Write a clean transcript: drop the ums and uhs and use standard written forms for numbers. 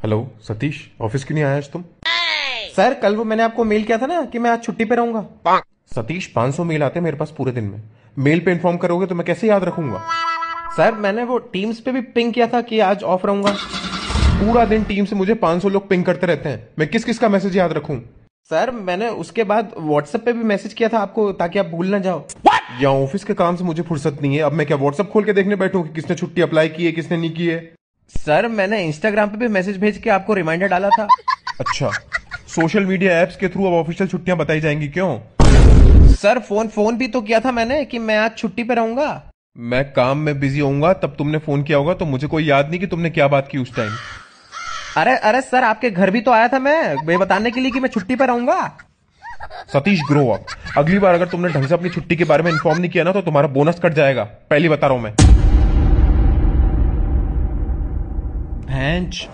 Hello Satish, office क्यों नहीं आया आज तुम? सर कल वो मैंने आपको मेल किया था ना कि मैं आज छुट्टी पे रहूंगा। सतीश 500 मेल आते हैं मेरे पास पूरे दिन में। मेल पे इन्फॉर्म करोगे तो मैं कैसे याद रखूंगा? सर मैंने वो टीम्स पे भी पिंग किया था कि आज ऑफ रहूंगा। पूरा दिन टीम से मुझे 500 लोग पिंग करते रहते हैं, मैं किस किस का मैसेज याद रखूं? सर मैंने उसके बाद व्हाट्सएप पे भी मैसेज किया था आपको ताकि आप भूल ना जाओ। या ऑफिस के काम से मुझे फुर्सत नहीं है, अब मैं क्या व्हाट्सएप खोल के देखने बैठूं कि किसने छुट्टी अप्लाई की है किसने नहीं की है? सर मैंने इंस्टाग्राम पे भी मैसेज भेज के आपको रिमाइंडर डाला था। अच्छा, सोशल मीडिया एप्स के थ्रू अब ऑफिशियल छुट्टियां बताई जाएंगी क्यों? सर फोन फोन भी तो किया था मैंने कि मैं आज छुट्टी पे रहूंगा। मैं काम में बिजी होऊंगा तब तुमने फोन किया होगा, तो मुझे कोई याद नहीं कि तुमने क्या बात की उस टाइम। अरे अरे सर आपके घर भी तो आया था मैं बताने के लिए कि मैं छुट्टी पे रहूंगा। सतीश ग्रो अप, अगली बार अगर तुमने ढंग से अपनी छुट्टी के बारे में इन्फॉर्म नहीं किया ना तो तुम्हारा बोनस कट जाएगा, पहली बता रहा हूं मैं। भैंच